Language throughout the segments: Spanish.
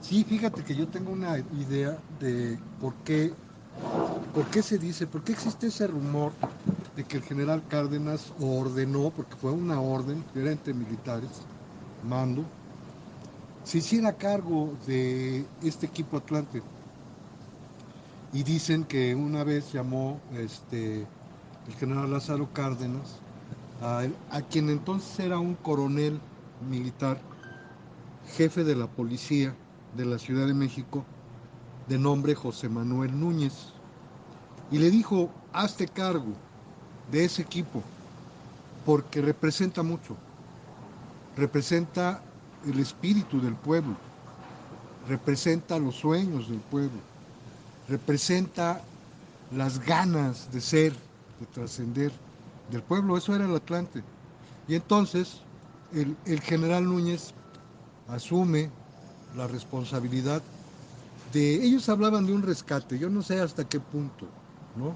Sí, fíjate que yo tengo una idea de por qué se dice, por qué existe ese rumor de que el general Cárdenas ordenó, porque fue una orden, era entre militares, mando, se hiciera cargo de este equipo Atlante. Y dicen que una vez llamó el general Lázaro Cárdenas a quien entonces era un coronel militar, jefe de la policía de la Ciudad de México, de nombre José Manuel Núñez, y le dijo, hazte cargo de ese equipo, porque representa mucho, representa el espíritu del pueblo, representa los sueños del pueblo, representa las ganas de ser, de trascender del pueblo. Eso era el Atlante. Y entonces el general Núñez asume la responsabilidad de, ellos hablaban de un rescate, yo no sé hasta qué punto, ¿no?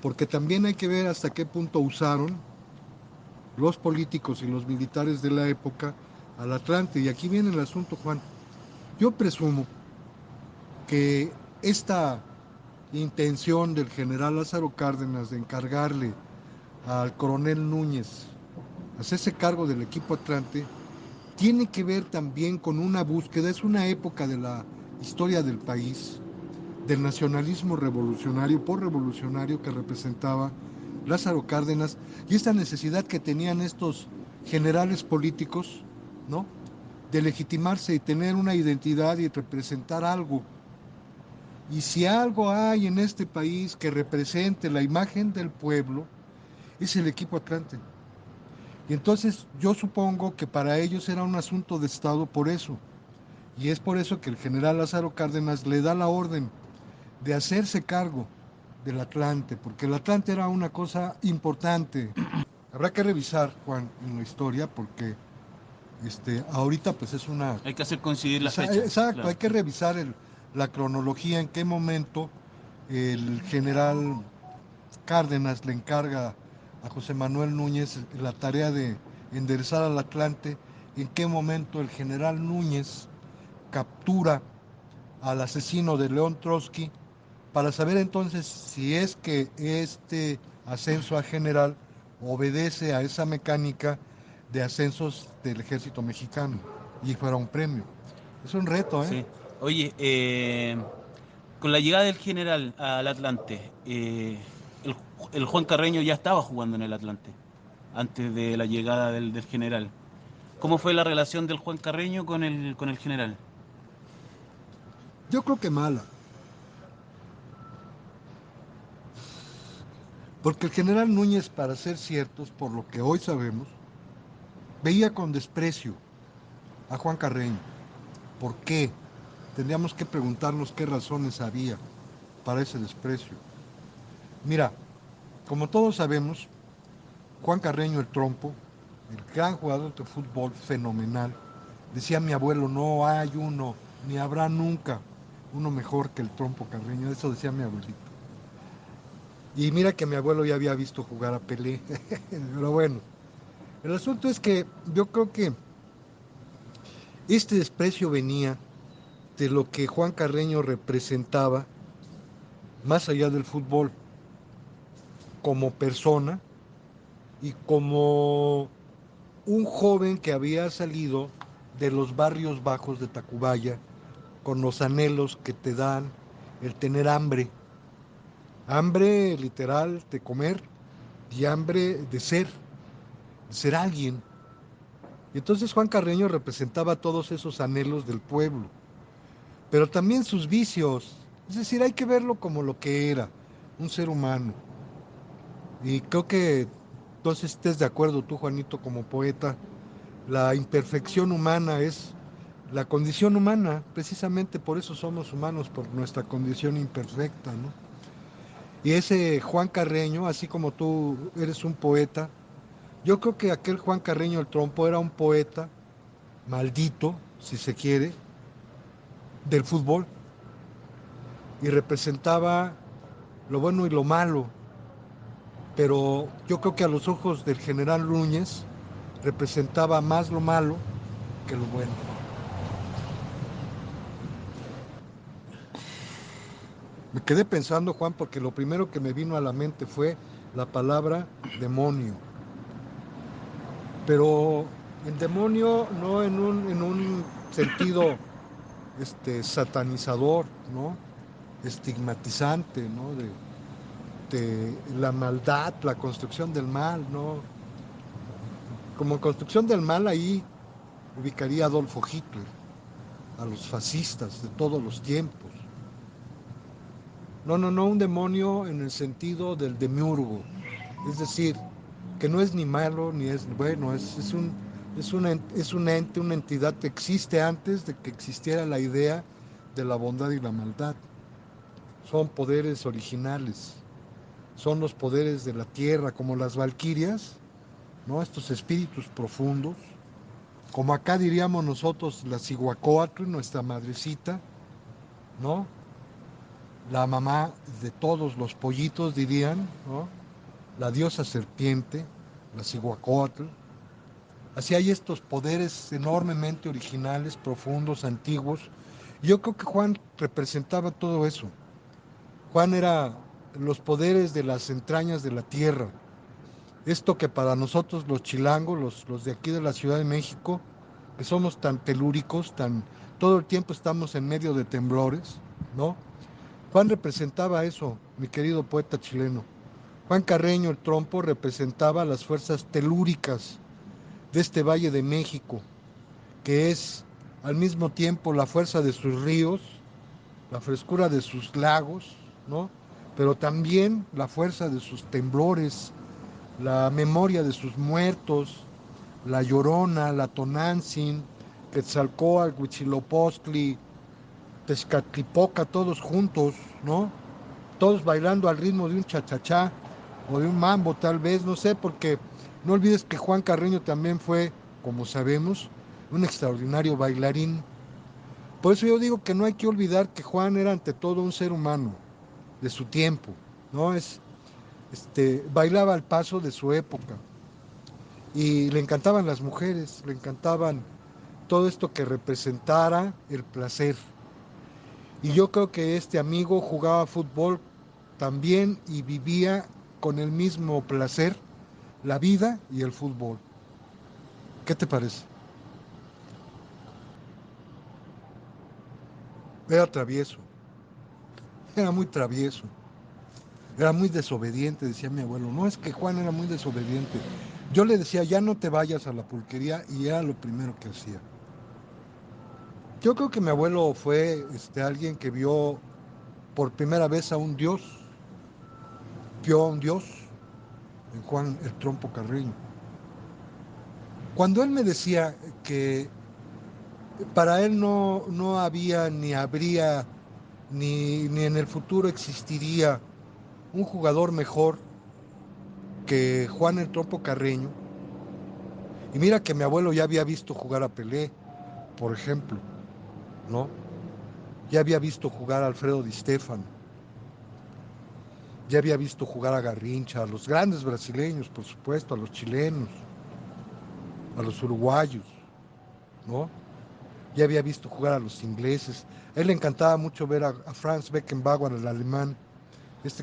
Porque también hay que ver hasta qué punto usaron los políticos y los militares de la época al Atlante. Y aquí viene el asunto, Juan. Yo presumo que esta intención del general Lázaro Cárdenas de encargarle al coronel Núñez hacerse cargo del equipo Atlante tiene que ver también con una búsqueda, es una época de la historia del país, del nacionalismo revolucionario, por revolucionario que representaba Lázaro Cárdenas y esta necesidad que tenían estos generales políticos, ¿no? De legitimarse y tener una identidad y representar algo. Y si algo hay en este país que represente la imagen del pueblo, es el equipo Atlante. Y entonces yo supongo que para ellos era un asunto de Estado por eso. Y es por eso que el general Lázaro Cárdenas le da la orden de hacerse cargo del Atlante, porque el Atlante era una cosa importante. Habrá que revisar, Juan, en la historia, porque ahorita pues es una... Hay que hacer coincidir las fechas, Exacto, hay claro. que revisar la cronología, en qué momento el general Cárdenas le encarga a José Manuel Núñez la tarea de enderezar al Atlante, en qué momento el general Núñez captura al asesino de León Trotsky, para saber entonces si es que este ascenso a general obedece a esa mecánica de ascensos del ejército mexicano y fuera un premio. Es un reto, ¿eh? Sí. Oye, con la llegada del general al Atlante, el Juan Carreño ya estaba jugando en el Atlante antes de la llegada del general. ¿Cómo fue la relación del Juan Carreño con el general? Yo creo que mala, porque el general Núñez, para ser ciertos, por lo que hoy sabemos, veía con desprecio a Juan Carreño. ¿Por qué? Tendríamos que preguntarnos qué razones había para ese desprecio. Mira, como todos sabemos, Juan Carreño el Trompo, el gran jugador de fútbol fenomenal, decía mi abuelo, no hay uno, ni habrá nunca uno mejor que el Trompo Carreño, eso decía mi abuelito. Y mira que mi abuelo ya había visto jugar a Pelé, pero bueno, el asunto es que yo creo que este desprecio venía de lo que Juan Carreño representaba más allá del fútbol, como persona y como un joven que había salido de los barrios bajos de Tacubaya con los anhelos que te dan el tener hambre, hambre literal de comer y hambre de ser alguien. Y entonces Juan Carreño representaba todos esos anhelos del pueblo, pero también sus vicios, es decir, hay que verlo como lo que era, un ser humano. Y creo que entonces estés de acuerdo tú, Juanito, como poeta, la imperfección humana es la condición humana, precisamente por eso somos humanos, por nuestra condición imperfecta, ¿no? Y ese Juan Carreño, así como tú eres un poeta, yo creo que aquel Juan Carreño el Trompo era un poeta maldito, si se quiere, del fútbol, y representaba lo bueno y lo malo, pero yo creo que a los ojos del general Núñez representaba más lo malo que lo bueno. Me quedé pensando, Juan, porque lo primero que me vino a la mente fue la palabra demonio. Pero el demonio no en un sentido satanizador, ¿no? Estigmatizante, ¿no? De la maldad, la construcción del mal, ¿no? Como construcción del mal ahí ubicaría a Adolfo Hitler, a los fascistas de todos los tiempos. No, no, no, un demonio en el sentido del demiurgo, es decir, que no es ni malo ni es bueno, es un ente, una entidad que existe antes de que existiera la idea de la bondad y la maldad. Son poderes originales, son los poderes de la tierra, como las valquirias, ¿no? Estos espíritus profundos, como acá diríamos nosotros, la Cihuacóatl, nuestra madrecita, ¿no? La mamá de todos los pollitos, dirían, ¿no? La diosa serpiente, la Cihuacóatl. Así hay estos poderes enormemente originales, profundos, antiguos. Yo creo que Juan representaba todo eso. Juan era los poderes de las entrañas de la tierra. Esto que para nosotros los chilangos, los de aquí de la Ciudad de México, que somos tan telúricos, todo el tiempo estamos en medio de temblores, ¿no? Juan representaba eso, mi querido poeta chileno. Juan Carreño el Trompo representaba las fuerzas telúricas de este Valle de México, que es al mismo tiempo la fuerza de sus ríos, la frescura de sus lagos, ¿no? Pero también la fuerza de sus temblores, la memoria de sus muertos, la Llorona, la Tonantzin, Quetzalcóatl, Huitzilopochtli, Tezcatlipoca, todos juntos, ¿no? Todos bailando al ritmo de un chachachá o de un mambo tal vez, no sé, porque no olvides que Juan Carreño también fue, como sabemos, un extraordinario bailarín. Por eso yo digo que no hay que olvidar que Juan era ante todo un ser humano de su tiempo, ¿no? Bailaba al paso de su época y le encantaban las mujeres, le encantaban todo esto que representara el placer. Y yo creo que este amigo jugaba fútbol también y vivía con el mismo placer la vida y el fútbol. ¿Qué te parece? Era travieso, era muy travieso, era muy desobediente, decía mi abuelo. No, es que Juan era muy desobediente. Yo le decía, ya no te vayas a la pulquería y era lo primero que hacía. Yo creo que mi abuelo fue alguien que vio por primera vez a un dios, vio a un dios en Juan el Trompo Carreño. Cuando él me decía que para él no había ni habría ni en el futuro existiría un jugador mejor que Juan el Trompo Carreño, y mira que mi abuelo ya había visto jugar a Pelé, por ejemplo, ¿no? Ya había visto jugar a Alfredo Di Stéfano, ya había visto jugar a Garrincha, a los grandes brasileños, por supuesto, a los chilenos, a los uruguayos, ¿no? Ya había visto jugar a los ingleses. A él le encantaba mucho ver a Franz Beckenbauer, el alemán,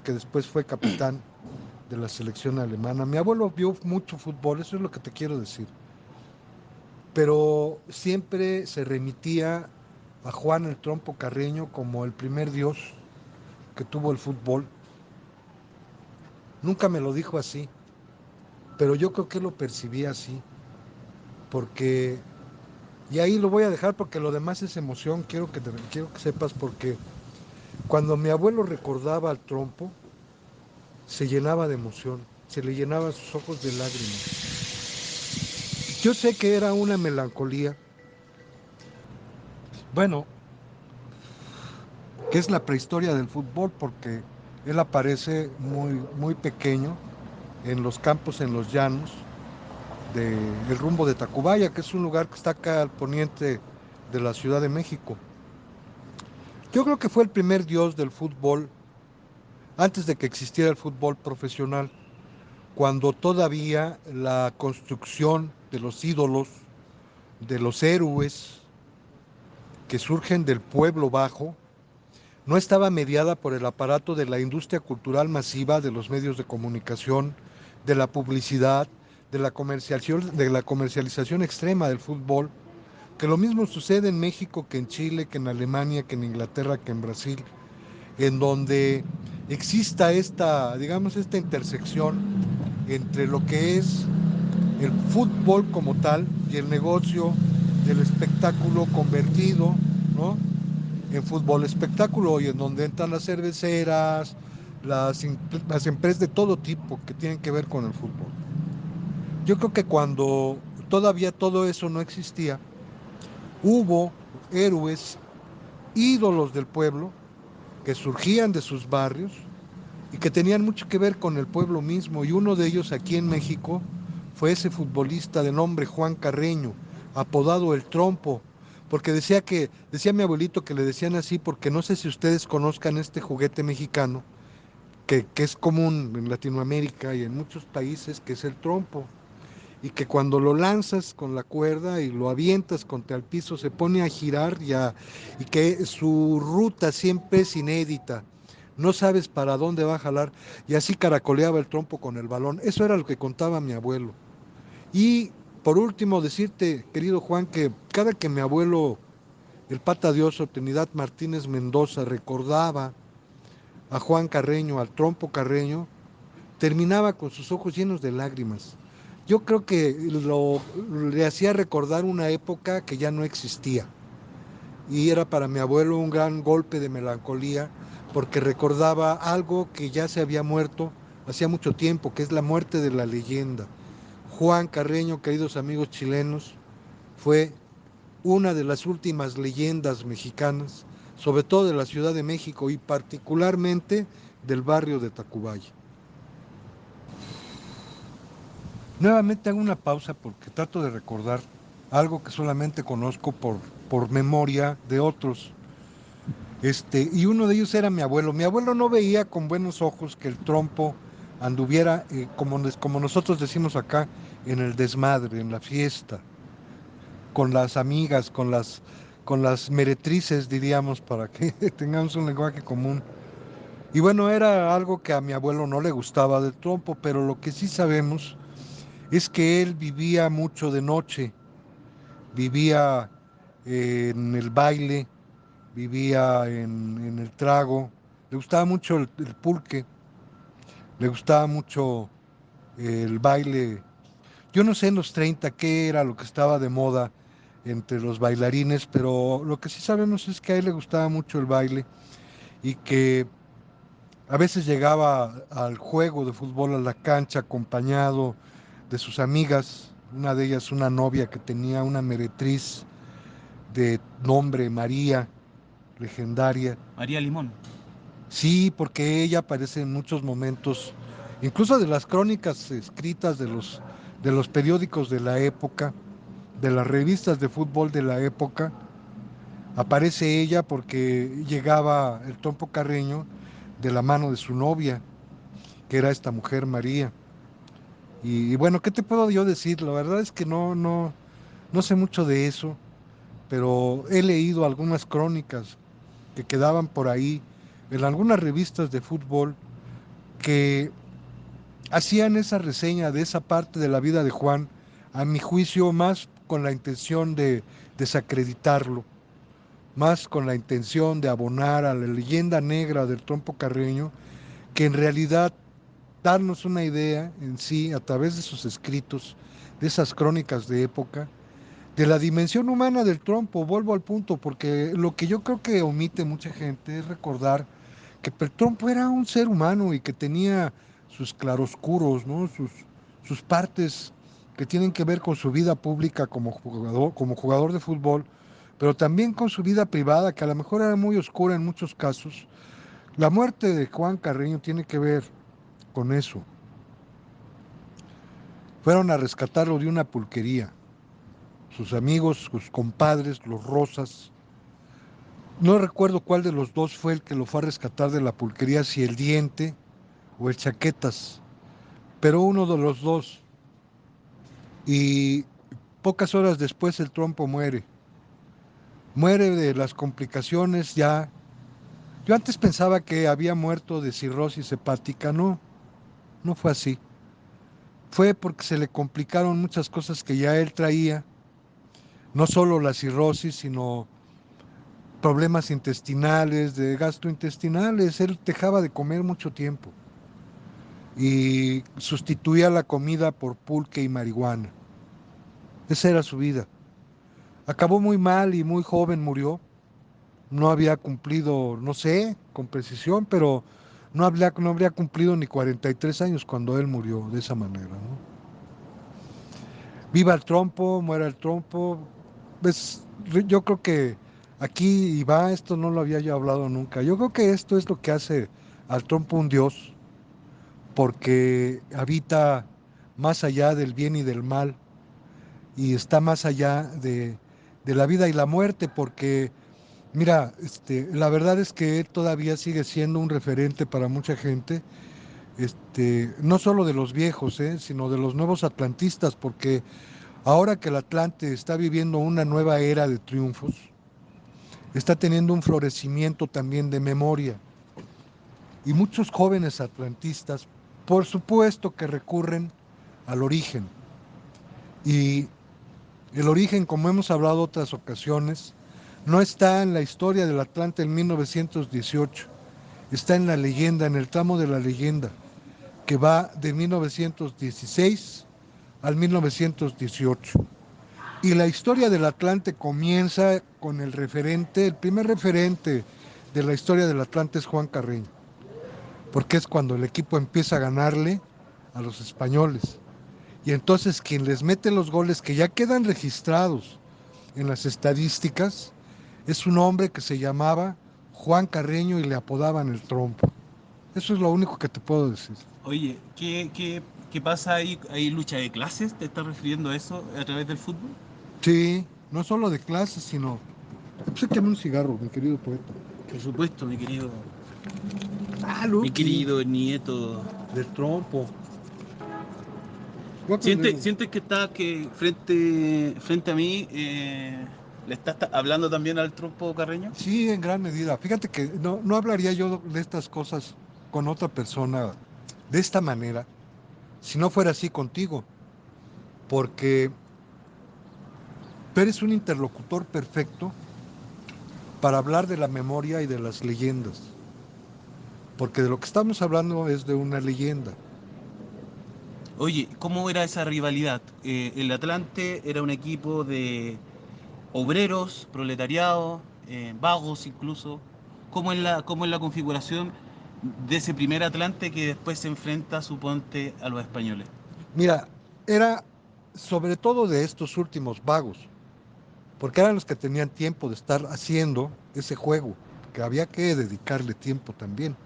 que después fue capitán de la selección alemana. Mi abuelo vio mucho fútbol, eso es lo que te quiero decir. Pero siempre se remitía a Juan el Trompo Carreño como el primer dios que tuvo el fútbol. Nunca me lo dijo así, pero yo creo que lo percibía así, porque, y ahí lo voy a dejar porque lo demás es emoción, quiero que sepas, porque cuando mi abuelo recordaba al Trompo, se llenaba de emoción, se le llenaban sus ojos de lágrimas. Yo sé que era una melancolía, bueno, que es la prehistoria del fútbol, porque él aparece muy pequeño en los campos, en los llanos, del rumbo de Tacubaya, que es un lugar que está acá al poniente de la Ciudad de México. Yo creo que fue el primer dios del fútbol antes de que existiera el fútbol profesional, cuando todavía la construcción de los ídolos, de los héroes que surgen del pueblo bajo, no estaba mediada por el aparato de la industria cultural masiva, de los medios de comunicación, de la publicidad, de la comercialización extrema del fútbol, que lo mismo sucede en México que en Chile, que en Alemania, que en Inglaterra, que en Brasil, en donde exista esta, digamos, esta intersección entre lo que es el fútbol como tal y el negocio del espectáculo convertido, ¿no?, en fútbol espectáculo, y en donde entran las cerveceras, las empresas de todo tipo que tienen que ver con el fútbol. Yo creo que cuando todavía todo eso no existía, hubo héroes, ídolos del pueblo, que surgían de sus barrios y que tenían mucho que ver con el pueblo mismo, y uno de ellos aquí en México fue ese futbolista de nombre Juan Carreño, apodado El Trompo, porque decía mi abuelito que le decían así porque no sé si ustedes conozcan este juguete mexicano que es común en Latinoamérica y en muchos países, que es el trompo, y que cuando lo lanzas con la cuerda y lo avientas contra el piso se pone a girar y que su ruta siempre es inédita. No sabes para dónde va a jalar, y así caracoleaba el trompo con el balón. Eso era lo que contaba mi abuelo. Y por último, decirte, querido Juan, que cada que mi abuelo, el Pata de Oso, Trinidad Martínez Mendoza, recordaba a Juan Carreño, al trompo Carreño, terminaba con sus ojos llenos de lágrimas. Yo creo que le hacía recordar una época que ya no existía. Y era para mi abuelo un gran golpe de melancolía, porque recordaba algo que ya se había muerto hacía mucho tiempo, que es la muerte de la leyenda. Juan Carreño, queridos amigos chilenos, fue una de las últimas leyendas mexicanas, sobre todo de la Ciudad de México y particularmente del barrio de Tacubaya. Nuevamente hago una pausa porque trato de recordar algo que solamente conozco por memoria de otros. Y uno de ellos era mi abuelo. Mi abuelo no veía con buenos ojos que el trompo anduviera, como nosotros decimos acá, en el desmadre, en la fiesta, con las amigas, con las meretrices, diríamos, para que tengamos un lenguaje común. Y bueno, era algo que a mi abuelo no le gustaba del trompo, pero lo que sí sabemos es que él vivía mucho de noche, vivía en el baile, vivía en el trago, le gustaba mucho el pulque, le gustaba mucho el baile. Yo no sé en los 30 qué era lo que estaba de moda entre los bailarines, pero lo que sí sabemos es que a él le gustaba mucho el baile y que a veces llegaba al juego de fútbol a la cancha acompañado de sus amigas, una de ellas una novia que tenía, una meretriz de nombre María, legendaria. María Limón. Sí, porque ella aparece en muchos momentos, incluso de las crónicas escritas de los periódicos de la época, de las revistas de fútbol de la época, aparece ella porque llegaba el Trompo Carreño de la mano de su novia, que era esta mujer María. Y bueno, ¿qué te puedo yo decir? La verdad es que no sé mucho de eso, pero he leído algunas crónicas que quedaban por ahí en algunas revistas de fútbol que hacían esa reseña de esa parte de la vida de Juan, a mi juicio, más con la intención de desacreditarlo, más con la intención de abonar a la leyenda negra del Trompo Carreño, que en realidad darnos una idea en sí, a través de sus escritos, de esas crónicas de época, de la dimensión humana del trompo. Vuelvo al punto, porque lo que yo creo que omite mucha gente es recordar que el trompo era un ser humano y que tenía sus claroscuros, ¿no? Sus partes que tienen que ver con su vida pública como jugador de fútbol, pero también con su vida privada, que a lo mejor era muy oscura en muchos casos. La muerte de Juan Carreño tiene que ver con eso. Fueron a rescatarlo de una pulquería. Sus amigos, sus compadres, los Rosas. No recuerdo cuál de los dos fue el que lo fue a rescatar de la pulquería, si el Diente o el Chaquetas, pero uno de los dos. Y pocas horas después el trompo muere. Muere de las complicaciones ya Yo antes pensaba que había muerto de cirrosis hepática, no, no fue así. Fue porque se le complicaron muchas cosas que ya él traía, no solo la cirrosis, sino problemas intestinales, de gastrointestinales. Él dejaba de comer mucho tiempo y sustituía la comida por pulque y marihuana. Esa era su vida. Acabó muy mal y muy joven murió. No había cumplido, no sé, con precisión, pero no habría cumplido ni 43 años cuando él murió de esa manera, ¿no? Viva el trompo, muera el trompo. Yo creo que aquí, y va, esto no lo había yo hablado nunca. Yo creo que esto es lo que hace al trompo un dios, porque habita más allá del bien y del mal, y está más allá de la vida y la muerte, porque, mira, la verdad es que él todavía sigue siendo un referente para mucha gente, no solo de los viejos, sino de los nuevos atlantistas, porque ahora que el Atlante está viviendo una nueva era de triunfos, está teniendo un florecimiento también de memoria. Y muchos jóvenes atlantistas, por supuesto que recurren al origen. Y el origen, como hemos hablado otras ocasiones, no está en la historia del Atlante en 1918, está en la leyenda, en el tramo de la leyenda, que va de 1916 al 1918. Y la historia del Atlante comienza con el primer referente de la historia del Atlante es Juan Carreño, porque es cuando el equipo empieza a ganarle a los españoles. Y entonces quien les mete los goles que ya quedan registrados en las estadísticas es un hombre que se llamaba Juan Carreño y le apodaban el trompo. Eso es lo único que te puedo decir. Oye, ¿qué pasa ahí? ¿Hay lucha de clases? ¿Te estás refiriendo a eso a través del fútbol? Sí, no solo de clases, sino... Pues queme un cigarro, mi querido poeta. Por supuesto, Ah, mi Lucky, querido nieto. del trompo. Voy a prender ¿Sientes que está que frente a mí le estás hablando también al trompo Carreño? Sí, en gran medida. Fíjate que no hablaría yo de estas cosas con otra persona de esta manera si no fuera así contigo, porque tú eres un interlocutor perfecto para hablar de la memoria y de las leyendas, porque de lo que estamos hablando es de una leyenda. Oye, ¿cómo era esa rivalidad? El Atlante era un equipo de obreros, proletariado, vagos incluso. Cómo es la configuración de ese primer Atlante que después se enfrenta, suponte, a los españoles? Mira, era sobre todo de estos últimos vagos, porque eran los que tenían tiempo de estar haciendo ese juego, que había que dedicarle tiempo también.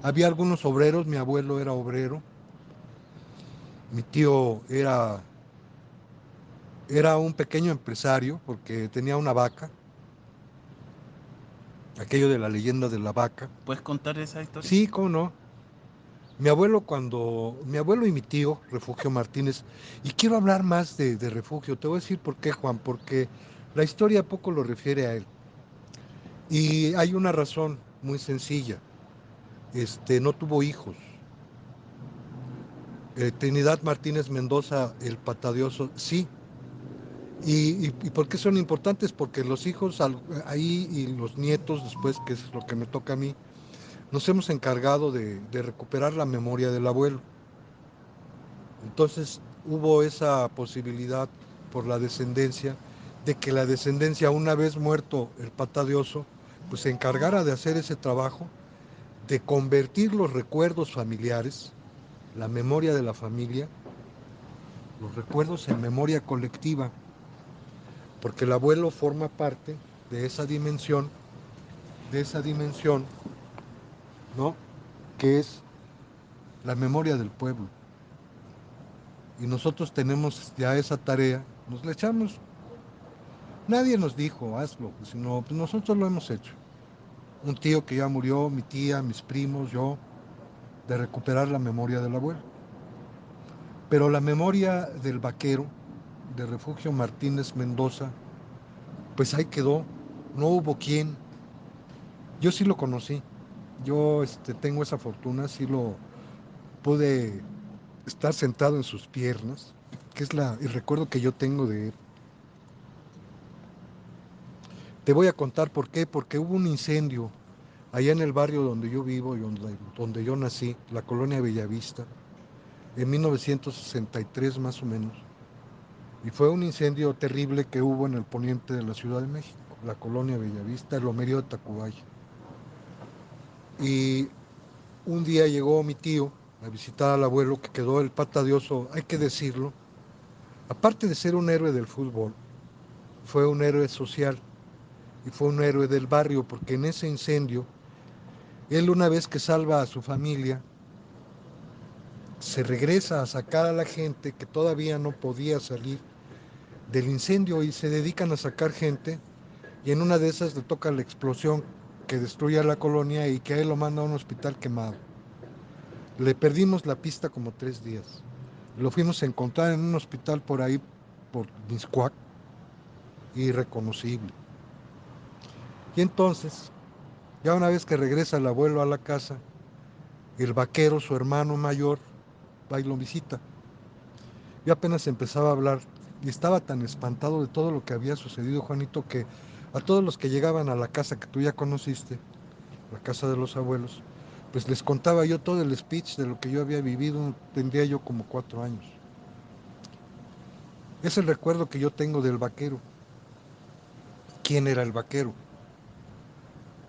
Había algunos obreros, mi abuelo era obrero, mi tío era un pequeño empresario porque tenía una vaca, aquello de la leyenda de la vaca. ¿Puedes contar esa historia? Sí, cómo no. Mi abuelo y mi tío, Refugio Martínez, y quiero hablar más de Refugio, te voy a decir por qué, Juan, porque la historia poco lo refiere a él. Y hay una razón muy sencilla, no tuvo hijos. Trinidad Martínez Mendoza, el patadioso, sí. ¿Y por qué son importantes? Porque los hijos ahí y los nietos, después, que es lo que me toca a mí, nos hemos encargado de recuperar la memoria del abuelo. Entonces hubo esa posibilidad por la descendencia de que la descendencia, una vez muerto el pata de oso, pues se encargara de hacer ese trabajo, de convertir los recuerdos familiares, la memoria de la familia, los recuerdos en memoria colectiva, porque el abuelo forma parte de esa dimensión, ¿no? Que es la memoria del pueblo. Y nosotros tenemos ya esa tarea, nos la echamos. Nadie nos dijo, hazlo, sino pues nosotros lo hemos hecho. Un tío que ya murió, mi tía, mis primos, yo, de recuperar la memoria del abuelo. Pero la memoria del vaquero, de Refugio Martínez Mendoza, pues ahí quedó. No hubo quien. Yo sí lo conocí, yo tengo esa fortuna, sí lo pude estar sentado en sus piernas, que es el recuerdo que yo tengo de él. Te voy a contar por qué, porque hubo un incendio allá en el barrio donde yo vivo y donde yo nací, la colonia Bellavista, en 1963 más o menos. Y fue un incendio terrible que hubo en el poniente de la Ciudad de México, la colonia Bellavista, el Lomerío de Tacubaya. Y un día llegó mi tío a visitar al abuelo que quedó el pata de oso, hay que decirlo. Aparte de ser un héroe del fútbol, fue un héroe social y fue un héroe del barrio, porque en ese incendio, él una vez que salva a su familia, se regresa a sacar a la gente que todavía no podía salir del incendio y se dedican a sacar gente y en una de esas le toca la explosión que destruye a la colonia y que a él lo manda a un hospital quemado. Le perdimos la pista como 3 días. Lo fuimos a encontrar en un hospital por ahí, por Miscuac, irreconocible. Y entonces, ya una vez que regresa el abuelo a la casa, el vaquero, su hermano mayor, va y lo visita. Yo apenas empezaba a hablar y estaba tan espantado de todo lo que había sucedido, Juanito, que a todos los que llegaban a la casa que tú ya conociste, la casa de los abuelos, pues les contaba yo todo el speech de lo que yo había vivido, tendría yo como 4 años. Es el recuerdo que yo tengo del vaquero. ¿Quién era el vaquero?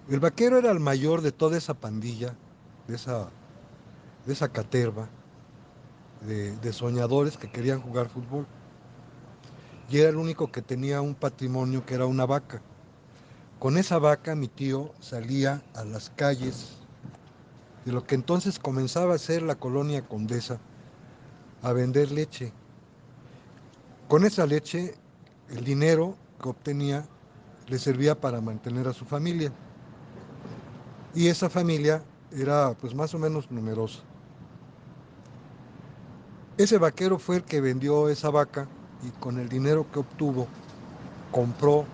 El vaquero era el mayor de toda esa pandilla, de esa caterva de soñadores que querían jugar fútbol. Y era el único que tenía un patrimonio que era una vaca. Con esa vaca mi tío salía a las calles de lo que entonces comenzaba a ser la colonia Condesa a vender leche. Con esa leche, el dinero que obtenía le servía para mantener a su familia. Y esa familia era pues más o menos numerosa. Ese vaquero fue el que vendió esa vaca y con el dinero que obtuvo compró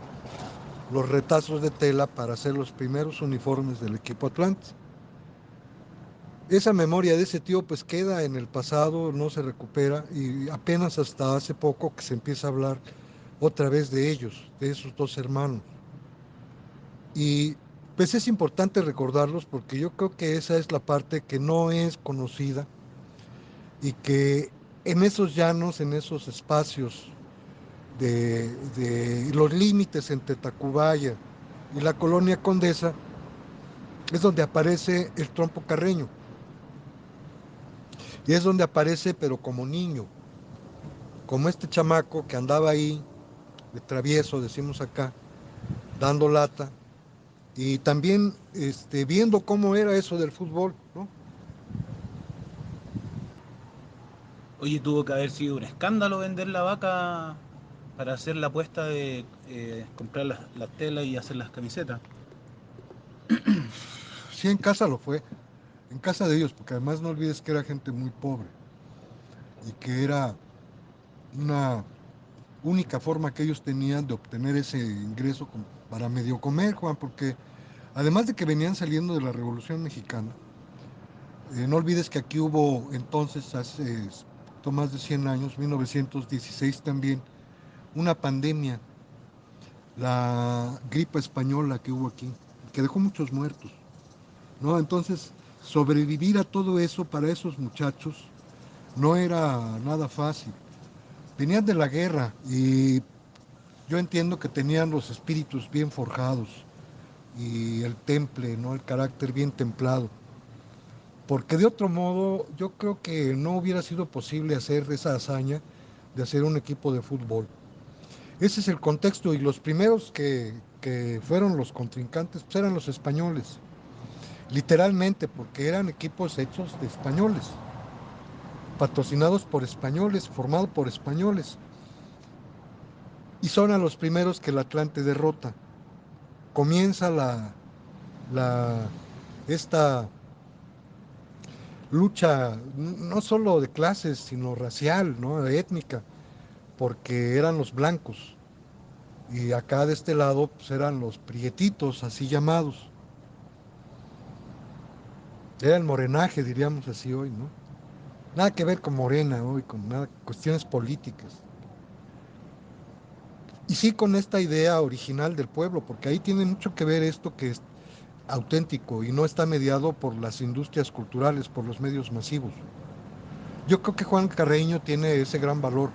los retazos de tela para hacer los primeros uniformes del equipo Atlante. Esa memoria de ese tío pues queda en el pasado, no se recupera y apenas hasta hace poco que se empieza a hablar otra vez de ellos, de esos dos hermanos. Y pues es importante recordarlos porque yo creo que esa es la parte que no es conocida y que en esos llanos, en esos espacios de los límites entre Tacubaya y la colonia Condesa, es donde aparece el trompo carreño. Y es donde aparece, pero como niño, como este chamaco que andaba ahí, de travieso, decimos acá, dando lata, y también viendo cómo era eso del fútbol, ¿no? Oye, tuvo que haber sido un escándalo vender la vaca para hacer la apuesta de comprar las telas y hacer las camisetas. Sí, en casa lo fue, en casa de ellos, porque además no olvides que era gente muy pobre y que era una única forma que ellos tenían de obtener ese ingreso para medio comer, Juan, porque además de que venían saliendo de la Revolución Mexicana, no olvides que aquí hubo entonces, hace más de 100 años, 1916 también, una pandemia, la gripe española que hubo aquí, que dejó muchos muertos, ¿no? Entonces, sobrevivir a todo eso para esos muchachos no era nada fácil. Venían de la guerra y yo entiendo que tenían los espíritus bien forjados y el temple, ¿no? El carácter bien templado. Porque de otro modo yo creo que no hubiera sido posible hacer esa hazaña de hacer un equipo de fútbol. Ese es el contexto y los primeros que fueron los contrincantes pues eran los españoles, literalmente porque eran equipos hechos de españoles, patrocinados por españoles, formados por españoles. Y son a los primeros que el Atlante derrota. Comienza la, esta lucha no solo de clases, sino racial, ¿no? Étnica, porque eran los blancos. Y acá de este lado pues, eran los prietitos, así llamados. Era el morenaje, diríamos así hoy, ¿no? Nada que ver con Morena hoy, con nada, cuestiones políticas. Y sí con esta idea original del pueblo, porque ahí tiene mucho que ver esto que es auténtico y no está mediado por las industrias culturales, por los medios masivos. Yo creo que Juan Carreño tiene ese gran valor.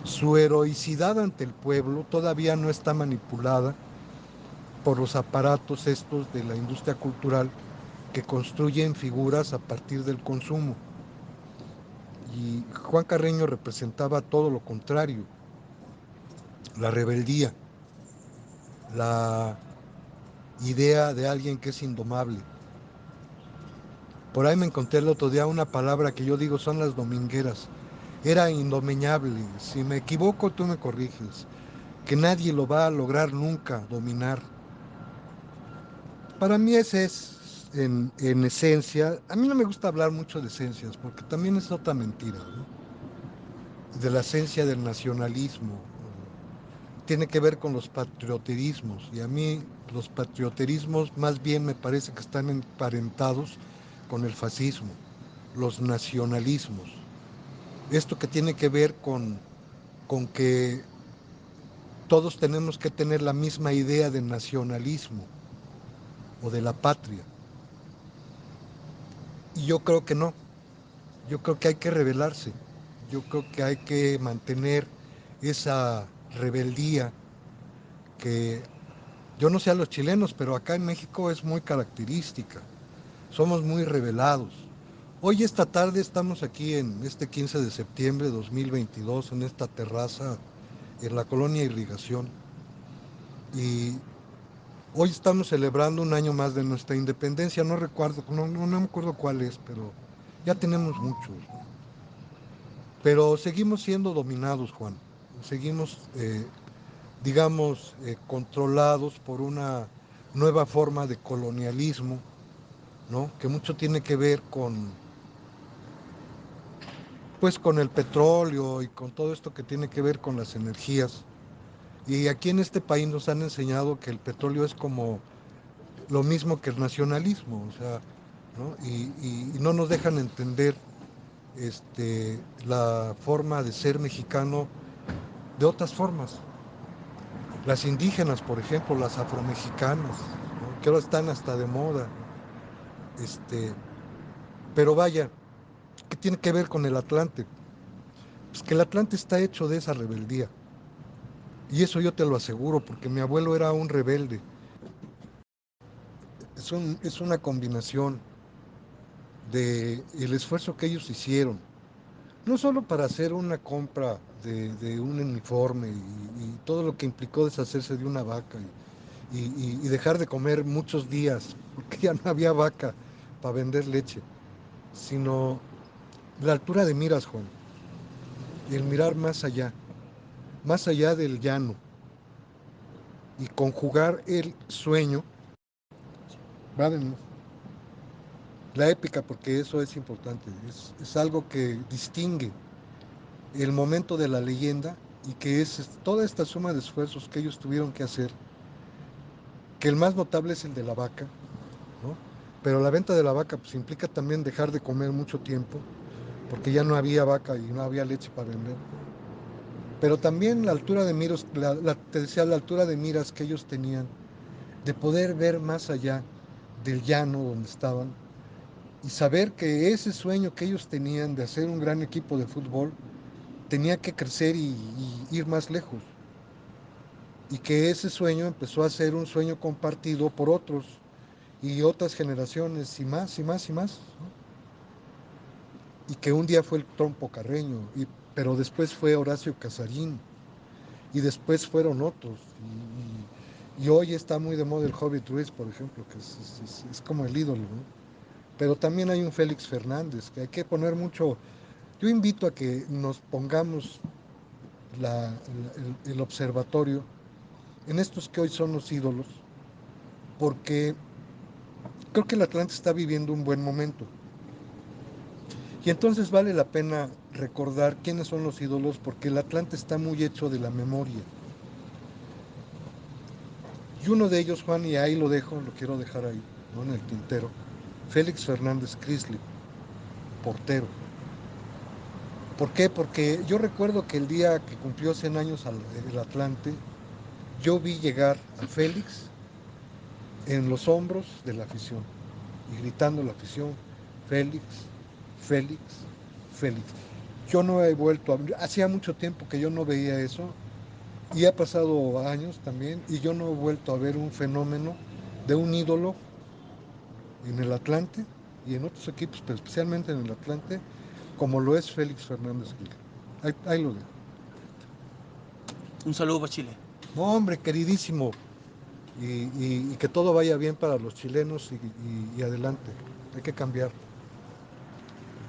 Su heroicidad ante el pueblo todavía no está manipulada por los aparatos estos de la industria cultural que construyen figuras a partir del consumo. Y Juan Carreño representaba todo lo contrario, la rebeldía, la idea de alguien que es indomable. Por ahí me encontré el otro día una palabra que yo digo son las domingueras. Era indomeñable. Si me equivoco, tú me corriges. Que nadie lo va a lograr nunca dominar. Para mí ese es, en esencia, a mí no me gusta hablar mucho de esencias, porque también es otra mentira, ¿no? De la esencia del nacionalismo. Tiene que ver con los patrioterismos, y a mí los patrioterismos más bien me parece que están emparentados con el fascismo, los nacionalismos. Esto que tiene que ver con que todos tenemos que tener la misma idea de nacionalismo o de la patria. Y yo creo que no. Yo creo que hay que rebelarse. Yo creo que hay que mantener esa rebeldía que yo no sé a los chilenos, pero acá en México es muy característica. Somos muy rebelados. Hoy esta tarde estamos aquí en este 15 de septiembre de 2022 en esta terraza en la colonia Irrigación. Y hoy estamos celebrando un año más de nuestra independencia. No recuerdo, no me acuerdo cuál es, pero ya tenemos muchos. Pero seguimos siendo dominados, Juan. Seguimos, digamos, controlados por una nueva forma de colonialismo, ¿no? Que mucho tiene que ver pues, con el petróleo y con todo esto que tiene que ver con las energías. Y aquí en este país nos han enseñado que el petróleo es como lo mismo que el nacionalismo, o sea, ¿no? Y no nos dejan entender la forma de ser mexicano de otras formas. Las indígenas, por ejemplo, las afromexicanas, ¿no? Que ahora están hasta de moda. Este, pero vaya, ¿qué tiene que ver con el Atlante? Pues que el Atlante está hecho de esa rebeldía. Y eso yo te lo aseguro, porque mi abuelo era un rebelde. Es una combinación de el esfuerzo que ellos hicieron, no solo para hacer una compra de un uniforme y todo lo que implicó deshacerse de una vaca y dejar de comer muchos días, porque ya no había vaca para vender leche, sino la altura de miras, Juan, el mirar más allá del llano, y conjugar el sueño, ¿vale? La épica, porque eso es importante, es algo que distingue el momento de la leyenda y que es toda esta suma de esfuerzos que ellos tuvieron que hacer, que el más notable es el de la vaca, ¿no? Pero la venta de la vaca pues implica también dejar de comer mucho tiempo, porque ya no había vaca y no había leche para vender. Pero también la altura de miras, te decía, la altura de miras que ellos tenían, de poder ver más allá del llano donde estaban y saber que ese sueño que ellos tenían de hacer un gran equipo de fútbol tenía que crecer y ir más lejos. Y que ese sueño empezó a ser un sueño compartido por otros y otras generaciones y más y más y más, ¿no? Y que un día fue el Trompo Carreño, pero después fue Horacio Casarín y después fueron otros. Y hoy está muy de moda el Hobbit Ruiz, por ejemplo, que es como el ídolo, ¿no? Pero también hay un Félix Fernández, que hay que poner mucho. Yo invito a que nos pongamos el observatorio en estos que hoy son los ídolos, porque creo que el Atlante está viviendo un buen momento. Y entonces vale la pena recordar quiénes son los ídolos, porque el Atlante está muy hecho de la memoria. Y uno de ellos, Juan, y ahí lo dejo, lo quiero dejar ahí, ¿no?, en el tintero. Félix Fernández Crisley, portero. ¿Por qué? Porque yo recuerdo que el día que cumplió 100 años el Atlante, yo vi llegar a Félix en los hombros de la afición y gritando a la afición: Félix, Félix, Félix. Yo no he vuelto a... Hacía mucho tiempo que yo no veía eso, y ha pasado años también, y yo no he vuelto a ver un fenómeno de un ídolo en el Atlante y en otros equipos, pero especialmente en el Atlante, como lo es Félix Fernández Gil. Ahí lo dejo. Un saludo para Chile. No, hombre, queridísimo, y que todo vaya bien para los chilenos y adelante. Hay que cambiar.